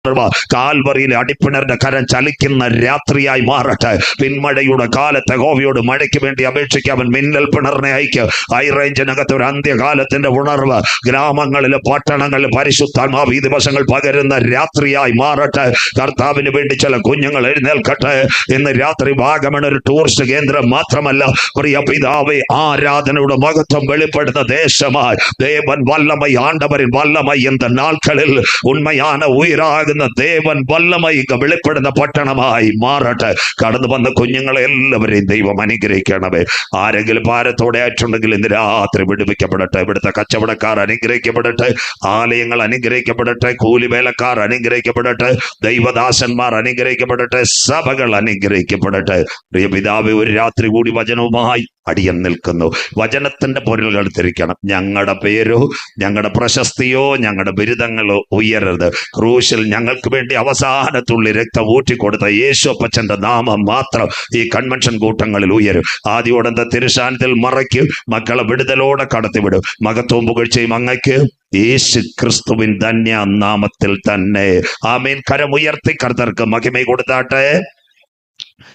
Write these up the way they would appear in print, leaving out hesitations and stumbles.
ഉണർവ് കാൽവറിയിലെ അടിപ്പിണറിന്റെ കരം ചലിക്കുന്ന രാത്രിയായി മാറട്ടെ. പിന്മഴയുടെ കാലത്ത് യഹോവയോട് മഴയ്ക്ക് വേണ്ടി അപേക്ഷിക്കാൻ മിന്നൽ പിണറിനെ അയക്ക്. ഹൈ റേഞ്ചിനകത്ത് ഒരു അന്ത്യകാലത്തിന്റെ ഉണർവ് ഗ്രാമങ്ങളിലെ പട്ടണങ്ങളിൽ പരിശുദ്ധാത്മാവ് ഈ ദിവസങ്ങൾ പകരുന്ന രാത്രിയായി മാറട്ടെ. കർത്താവിന് വേണ്ടി ചില കുഞ്ഞുങ്ങൾ എഴുന്നേൽക്കട്ടെ. ഇന്ന് രാത്രി വാഗമൺ ഒരു ടൂറിസ്റ്റ് കേന്ദ്രം മാത്രമല്ല, പ്രിയ പിതാവേ, ആരാധനയുടെ മഹത്വം വെളിപ്പെടുന്ന ദേശമായി தேவன் வல்லமை, ஆண்டவரின் வல்லமை இந்த நாட்களில் உண்மையான உயிராകുന്ന ദേവൻ വല്ലமை വെളിപ്പെടുന്ന പട്ടണമായി മാറട്ടെ. കടന്നു വന്ന കുഞ്ഞുങ്ങളെ എല്ലാവരെയും ദൈവം അനുഗ്രഹിക്കണമേ. ആരെങ്കിലും ഭാരത്തോടെ ആയിട്ടുണ്ടെങ്കിൽ ഇന്ന് രാത്രി വിടുവിക്കപ്പെടട്ടെ. ഇവിടുത്തെ കച്ചവടക്കാർ അനുഗ്രഹിക്കപ്പെടട്ടെ, ആലയങ്ങൾ അനുഗ്രഹിക്കപ്പെടട്ടെ, കൂലിവേലക്കാർ അനുഗ്രഹിക്കപ്പെടട്ടെ, ദൈവദാസന്മാർ അനുഗ്രഹിക്കപ്പെടട്ടെ, സഭകൾ അനുഗ്രഹിക്കപ്പെടട്ടെ. പ്രിയ പിതാവേ, ഒരു രാത്രി കൂടി വചനവുമായി അടിയൻ നിൽക്കുന്നു. വചനത്തിന്റെ പൊരുളുകൾ തിരിക്കണം. ഞങ്ങളുടെ പേരോ ഞങ്ങളുടെ പ്രശസ്തിയോ ഞങ്ങളുടെ ബിരുദങ്ങളോ ഉയരരുത്. ക്രൂശിൽ ഞങ്ങൾക്ക് വേണ്ടി അവസാനത്തുള്ളി രക്തം ഊറ്റിക്കൊടുത്ത യേശു അപ്പച്ചന്റെ നാമം മാത്രം ഈ കൺവെൻഷൻ കൂട്ടങ്ങളിൽ ഉയരും. ആദ്യോടന്ത തിരുശാനത്തിൽ മറയ്ക്ക് മക്കളെ വിടുതലോടെ കടത്തിവിടും. മഹത്വവും പുകഴ്ചയും അങ്ങയ്ക്ക് യേശു ക്രിസ്തുവിൻ ധന്യ നാമത്തിൽ തന്നെ. ആമേൻ. കരമുയർത്തി കർത്തർക്ക് മഹിമ കൊടുത്താട്ടെ.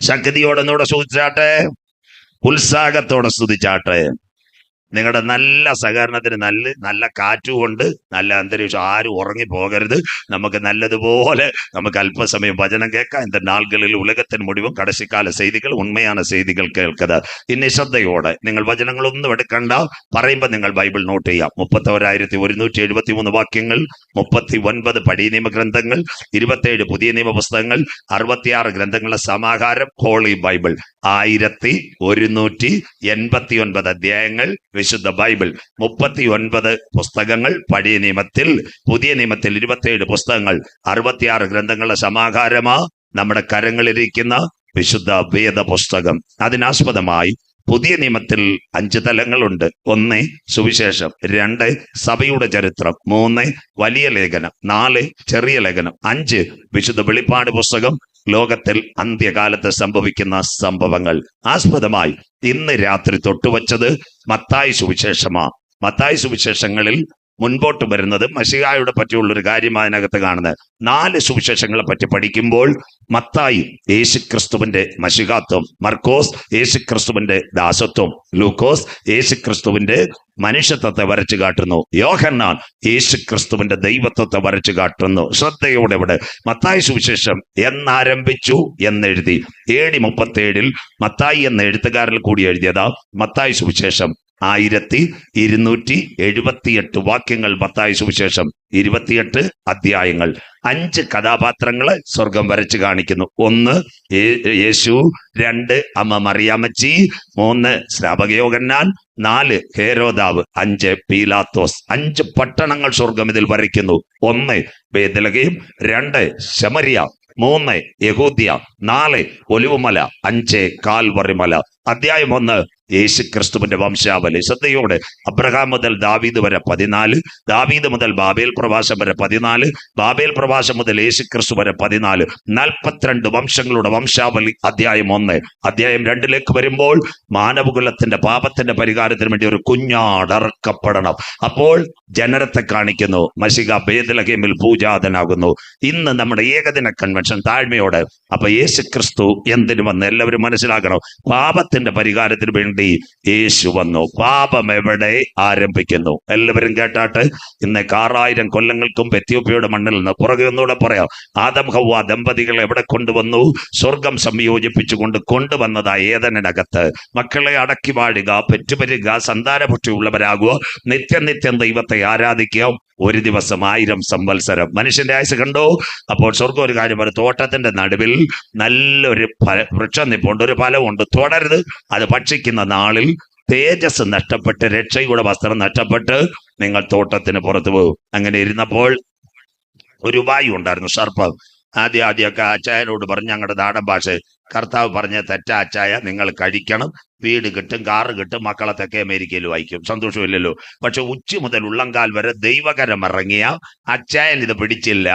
ശക്തിയോടൊന്നുകൂടെ സ്തുതിച്ചാട്ടെ. ഉത്സാഹത്തോടെ സ്തുതിച്ചാട്ടെ. നിങ്ങളുടെ നല്ല സഹകരണത്തിന് നല്ല കാറ്റുകൊണ്ട് നല്ല അന്തരീക്ഷം. ആരും ഉറങ്ങി പോകരുത്. നമുക്ക് നല്ലതുപോലെ നമുക്ക് അല്പസമയം വചനം കേൾക്കാം. இந்த நாள்களில் உலகத்தின் முடிவும் கடைசிக்கால செய்திகள் உண்மையான செய்திகள் കേൾക്കുക. ഇനി ശ്രദ്ധയോടെ നിങ്ങൾ വചനങ്ങളൊന്നും എടുക്കണ്ട. പറയുമ്പോൾ നിങ്ങൾ ബൈബിൾ നോട്ട് ചെയ്യാം. 31,173 വാക്യങ്ങൾ, 39 പഴയ നിയമ ഗ്രന്ഥങ്ങൾ, 27 പുതിയ നിയമ പുസ്തകങ്ങൾ, 66 ഗ്രന്ഥങ്ങളുടെ സമാഹാരം ഹോളി ബൈബിൾ, 1189 അധ്യായങ്ങൾ വിശുദ്ധ ബൈബിൾ, 39 പുസ്തകങ്ങൾ പഴയ നിയമത്തിൽ, പുതിയ നിയമത്തിൽ 27 പുസ്തകങ്ങൾ, 66 ഗ്രന്ഥങ്ങളുടെ സമാഹാരമാ നമ്മുടെ കരങ്ങളിലിരിക്കുന്ന വിശുദ്ധ വേദ പുസ്തകം. അതിനാസ്പദമായി പുതിയ നിയമത്തിൽ 5 തലങ്ങളുണ്ട്. 1 സുവിശേഷം, 2 സഭയുടെ ചരിത്രം, 3 വലിയ ലേഖനം, 4 ചെറിയ ലേഖനം, 5 വിശുദ്ധ വെളിപ്പാട് പുസ്തകം, ലോകത്തിൽ അന്ത്യകാലത്ത് സംഭവിക്കുന്ന സംഭവങ്ങൾ. ആസ്പദമായി ഇന്ന് രാത്രി തൊട്ടുവച്ചത് മത്തായി സുവിശേഷമാ. മത്തായി സുവിശേഷങ്ങളിൽ മുൻപോട്ട് വരുന്നത് മശിഹായുടെ പറ്റിയുള്ളൊരു കാര്യം അതിനകത്ത് കാണുന്നത്. 4 സുവിശേഷങ്ങളെ പറ്റി പഠിക്കുമ്പോൾ മത്തായി യേശുക്രിസ്തുവിന്റെ മശിഹാത്വം, മർക്കോസ് യേശുക്രിസ്തുവിന്റെ ദാസത്വം, ലൂക്കോസ് യേശുക്രിസ്തുവിന്റെ മനുഷ്യത്വത്തെ വരച്ചു കാട്ടുന്നു, യോഹന്നാൻ യേശുക്രിസ്തുവിന്റെ ദൈവത്വത്തെ വരച്ചു കാട്ടുന്നു. ശ്രദ്ധയോടെ ഇവിടെ മത്തായി സുവിശേഷം എന്നാരംഭിച്ചു എന്നെഴുതി AD 37 മത്തായി എന്ന എഴുത്തുകാരിൽ കൂടി എഴുതിയതാ മത്തായി സുവിശേഷം. 1278 വാക്യങ്ങൾ മത്തായി സുവിശേഷം, 28 അധ്യായങ്ങൾ, 5 കഥാപാത്രങ്ങളെ സ്വർഗം വരച്ചു കാണിക്കുന്നു. 1 യേശു, 2 അമ്മ മറിയാമ്മച്ചി, 3 ശ്രാപക യോഹന്നാൻ, 4 ഹേരോദാവ്, 5 പീലാത്തോസ്. 5 പട്ടണങ്ങൾ സ്വർഗം ഇതിൽ വരയ്ക്കുന്നു. 1 ബേത്ലഹേം, 2 ശമരിയ, 3 യഹൂദ്യ, 4 ഒലിവുമല, 5 കാൽവറി മല. അധ്യായം 1 യേശുക്രിസ്തുവിന്റെ വംശാവലി. ശ്രദ്ധയോടെ അബ്രഹാം മുതൽ ദാവീദ് വരെ 14, ദാവീദ് മുതൽ ബാബേൽ പ്രവാസം വരെ 14, ബാബേൽ പ്രവാസം മുതൽ യേശുക്രിസ്തു വരെ 14, 42 വംശങ്ങളുടെ വംശാവലി. അധ്യായം 1. അധ്യായം 2 വരുമ്പോൾ മാനവകുലത്തിന്റെ പാപത്തിന്റെ പരിഹാരത്തിന് വേണ്ടി ഒരു കുഞ്ഞാടറക്കപ്പെടണം. അപ്പോൾ ജനനത്തെ കാണിക്കുന്നു. മശിഹ ബേത്ലഹേമിൽ പൂജാതനാകുന്നു. ഇന്ന് നമ്മുടെ ഏകദിന കൺവെൻഷൻ താഴ്മയോടെ. അപ്പൊ യേശുക്രിസ്തു എന്തിനു വന്ന് എല്ലാവരും മനസ്സിലാക്കണം. പാപത്തിന്റെ പരിഹാരത്തിന് വേണ്ടി യേശു വന്നു. പാപം എവിടെ ആരംഭിക്കുന്നു? എല്ലാവരും കേട്ടാട്ട്. ഇന്ന് 6000 കൊല്ലങ്ങൾക്ക് മുമ്പ് എത്യോപ്യയുടെ മണ്ണിൽ നിന്ന് പുറകെ ഒന്നുകൂടെ പറയാം. ആദം ഹവ്വ ദമ്പതികൾ എവിടെ കൊണ്ടുവന്നു? സ്വർഗം സംയോജിപ്പിച്ചുകൊണ്ട് കൊണ്ടുവന്നതാ ഏദനകത്ത്. മക്കളെ അടക്കി വാഴുക, പെറ്റുപരുക, സന്താനപുഷ്ടിയുള്ളവരാകുക, നിത്യം ദൈവത്തെ ആരാധിക്കുക. ഒരു ദിവസം 1000 സംവത്സരം. മനുഷ്യന്റെ ആയുസ് കണ്ടോ? അപ്പോൾ സ്വർഗം ഒരു കാര്യം പറയും. തോട്ടത്തിന്റെ നടുവിൽ നല്ലൊരു വൃക്ഷം നിപ്പുണ്ട്, ഒരു ഫലമുണ്ട്, തുടരുത്. അത് ഭക്ഷിക്കുന്ന നാളിൽ തേജസ് നഷ്ടപ്പെട്ട്, രക്ഷയുടെ വസ്ത്രം നഷ്ടപ്പെട്ട് നിങ്ങൾ തോട്ടത്തിന് പുറത്തു പോകും. അങ്ങനെ ഇരുന്നപ്പോൾ ഒരു വായു ഉണ്ടായിരുന്നു, സർപ്പം. ആദ്യമൊക്കെ അച്ചായനോട് പറഞ്ഞ് ഞങ്ങളുടെ നാടൻ ഭാഷ കർത്താവ് പറഞ്ഞ തെറ്റാ അച്ചായ, നിങ്ങൾ കഴിക്കണം, വീട് കിട്ടും, കാറ് കിട്ടും, മക്കളെ തെക്കേ അമേരിക്കയിൽ വായിക്കും, സന്തോഷമില്ലല്ലോ. പക്ഷെ ഉച്ച മുതൽ ഉള്ളംകാൽ വരെ ദൈവകരം ഇറങ്ങിയ അച്ചായൻ ഇത് പിടിച്ചില്ല.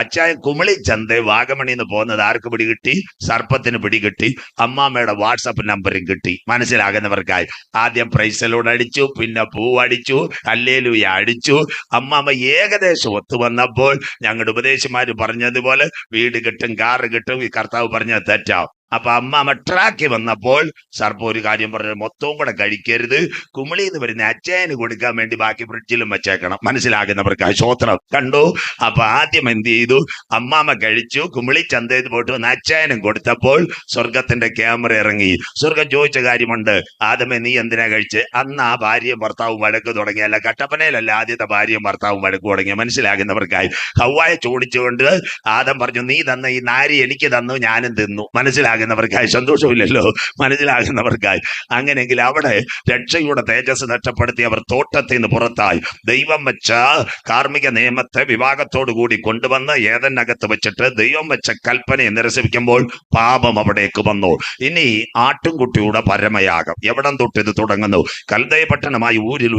അച്ചായൻ കുമളി ചന്ത വാഗമണിന്ന് പോകുന്നത് ആർക്ക് പിടികിട്ടി? സർപ്പത്തിന് പിടികിട്ടി. അമ്മാമ്മയുടെ വാട്സപ്പ് നമ്പറും കിട്ടി. മനസ്സിലാകുന്നവർക്കായി ആദ്യം പ്രൈസലോട് അടിച്ചു, പിന്നെ പൂവടിച്ചു, ഹല്ലേലൂയ അടിച്ചു. അമ്മാമ്മ ഏകദേശം ഒത്തു വന്നപ്പോൾ ഞങ്ങളുടെ ഉപദേശിമാര് പറഞ്ഞതുപോലെ വീട് കിട്ടും, കാറ് കിട്ടും, ഈ കർത്താവ് പറഞ്ഞ തെറ്റാവും. അപ്പൊ അമ്മാമ്മ ട്രാക്കി വന്നപ്പോൾ സർപ്പം ഒരു കാര്യം പറഞ്ഞു, മൊത്തവും കൂടെ കഴിക്കരുത്, കുമിളിന്ന് വരുന്ന അച്ചായന് കൊടുക്കാൻ വേണ്ടി ബാക്കി ഫ്രിഡ്ജിലും വെച്ചേക്കണം. മനസ്സിലാകുന്നവർക്ക് ശ്രോത്രം കണ്ടു. അപ്പൊ ആദ്യം എന്ത് ചെയ്തു? അമ്മാമ്മ കഴിച്ചു, കുമിളി ചന്തയിൽ പോയിട്ട് വന്ന് അച്ചായനും കൊടുത്തപ്പോൾ സ്വർഗത്തിന്റെ ക്യാമറ ഇറങ്ങി. സ്വർഗം ചോദിച്ച കാര്യമുണ്ട്, ആദ്യമേ നീ എന്തിനാ കഴിച്ച്? അന്ന് ആ ഭാര്യയും ഭർത്താവും വഴക്ക് തുടങ്ങിയല്ല, കട്ടപ്പനയിലല്ല ആദ്യത്തെ ഭാര്യയും ഭർത്താവും വഴക്ക് തുടങ്ങിയ. മനസ്സിലാകുന്നവർക്കായി ഹവ്വായെ ചോദിച്ചുകൊണ്ട് ആദം പറഞ്ഞു, നീ തന്ന ഈ നാരി എനിക്ക് തന്നു, ഞാനും തിന്നു. മനസ്സിലാകുന്നവർക്കായി സന്തോഷമില്ലല്ലോ, മനസ്സിലാകുന്നവർക്കായി. അങ്ങനെയെങ്കിൽ അവിടെ രക്ഷയുടെ തേജസ് നഷ്ടപ്പെടുത്തി അവർ തോട്ടത്തിൽ നിന്ന് പുറത്തായി. ദൈവം വെച്ച കാർമിക നിയമത്തെ വിവാഹത്തോടു കൂടി കൊണ്ടുവന്ന് ഏതനകത്ത് വെച്ചിട്ട് ദൈവം വെച്ച കൽപ്പനയെ നിരസിക്കുമ്പോൾ പാപം അവിടേക്ക് വന്നു. ഇനി ആട്ടുംകുട്ടിയുടെ പരമയാഗം എവിടം തൊട്ട് ഇത് തുടങ്ങുന്നു? കൽദയ പട്ടണമായ ഊരിൽ